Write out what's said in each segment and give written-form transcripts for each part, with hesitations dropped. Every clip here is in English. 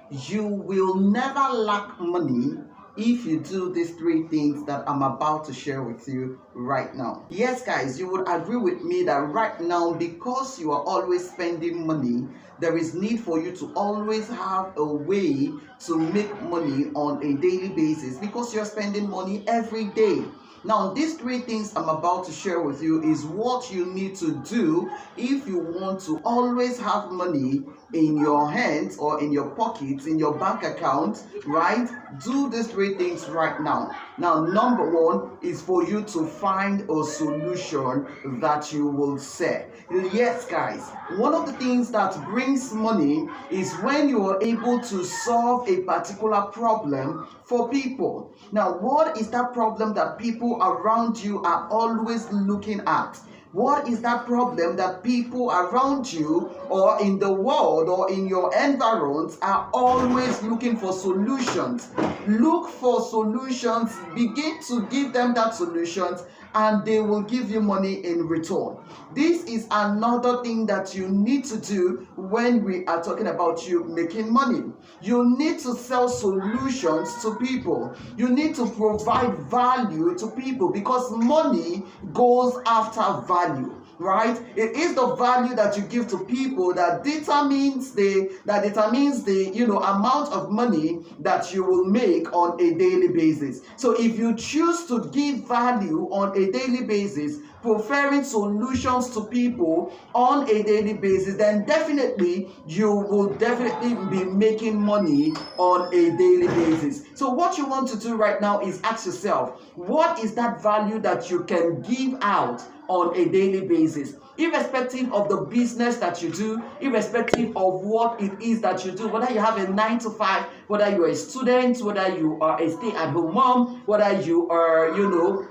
You will never lack money if you do these three things that I'm about to share with you right now. Yes, guys, you would agree with me that right now, because you are always spending money, there is need for you to always have a way to make money on a daily basis because you're spending money every day. Now, these three things I'm about to share with you is what you need to do if you want to always have money in your hands or in your pockets, in your bank account, right? Do these three things right now. Now, number one is for you to find a solution that you will sell. Yes, guys, one of the things that brings money is when you are able to solve a particular problem for people. Now, what is that problem that people around you are always looking at? What is that problem that people around you or in the world or in your environs are always looking for solutions? Look for solutions, begin to give them that solutions, and they will give you money in return. This is another thing that you need to do when we are talking about you making money. You need to sell solutions to people. You need to provide value to people because money goes after value, right? It is the value that you give to people that determines the amount of money that you will make on a daily basis. So if you choose to give value on a daily basis, preferring solutions to people on a daily basis, then definitely you will definitely be making money on a daily basis. So what you want to do right now is ask yourself, what is that value that you can give out on a daily basis, irrespective of the business that you do, irrespective of what it is that you do, whether you have a 9 to 5, whether you're a student, whether you are a stay-at-home mom, whether you are,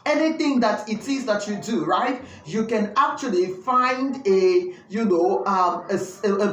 anything that it is that you do, right? You can actually find a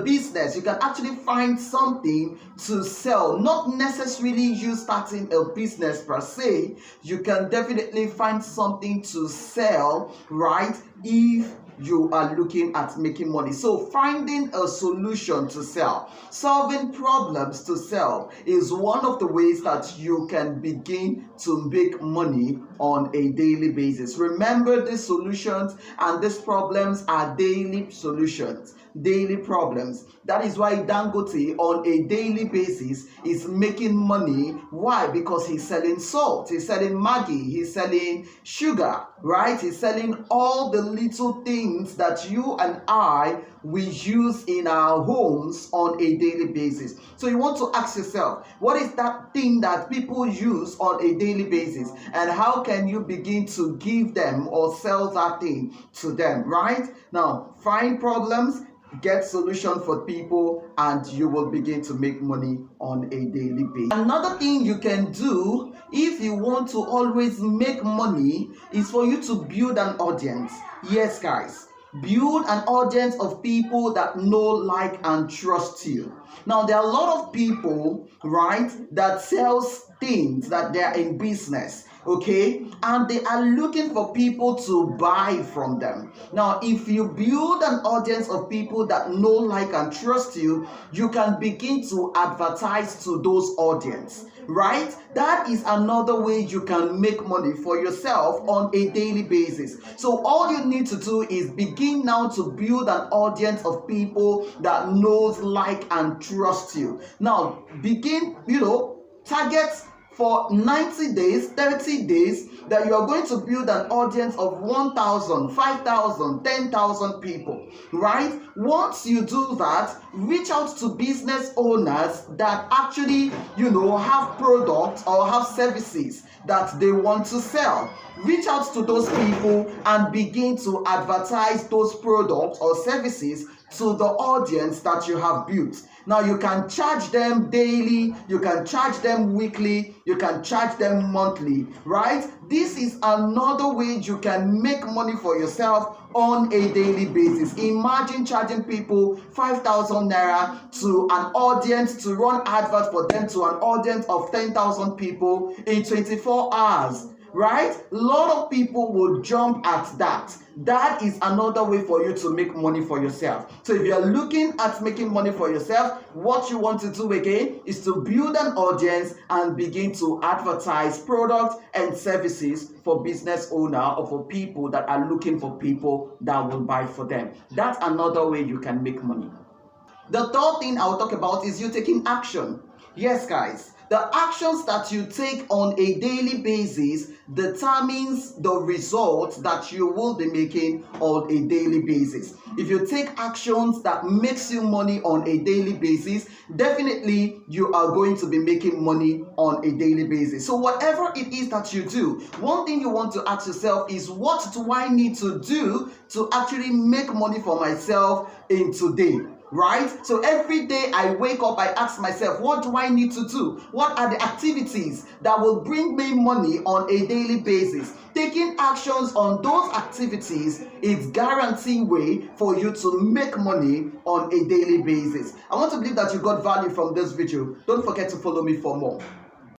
business. You can actually find something to sell. Not necessarily you starting a business per se. You can definitely find something to sell, right? If you are looking at making money. So finding a solution to sell, solving problems to sell is one of the ways that you can begin to make money on a daily basis. Remember, these solutions and these problems are daily solutions, daily problems. That is why Dangote on a daily basis is making money. Why? Because he's selling salt, he's selling Maggi, he's selling sugar, right? He's selling all the little things that you and I we use in our homes on a daily basis. So you want to ask yourself, what is that thing that people use on a daily basis, and how can you begin to give them or sell that thing to them, right? Now, find problems, get solution for people, and you will begin to make money on a daily basis. Another thing you can do if you want to always make money is for you to build an audience. Yes, guys, build an audience of people that know, like, and trust you. Now, there are a lot of people, right, that sells things, that they are in business, okay, and they are looking for people to buy from them. Now, if you build an audience of people that know, like, and trust you, you can begin to advertise to those audience, right? That is another way you can make money for yourself on a daily basis. So all you need to do is begin now to build an audience of people that knows, like, and trust you. Now begin, target for 90 days, 30 days, that you are going to build an audience of 1,000, 5,000, 10,000 people, right? Once you do that, reach out to business owners that actually, have products or have services that they want to sell. Reach out to those people and begin to advertise those products or services to the audience that you have built. Now you can charge them daily, you can charge them weekly, you can charge them monthly, right? This is another way you can make money for yourself on a daily basis. Imagine charging people 5,000 naira to an audience to run advert for them to an audience of 10,000 people in 24 hours. right? A lot of people will jump at that. That is another way for you to make money for yourself. So if you're looking at making money for yourself, what you want to do again is to build an audience and begin to advertise products and services for business owner or for people that are looking for people that will buy for them. That's another way you can make money. The third thing I'll talk about is you taking action. Yes, guys, the actions that you take on a daily basis determines the result that you will be making on a daily basis. If you take actions that makes you money on a daily basis, definitely you are going to be making money on a daily basis. So whatever it is that you do, one thing you want to ask yourself is, what do I need to do to actually make money for myself in today? Right? So every day I wake up, I ask myself, what do I need to do? What are the activities that will bring me money on a daily basis? Taking actions on those activities is guaranteed way for you to make money on a daily basis. I want to believe that you got value from this video. Don't forget to follow me for more.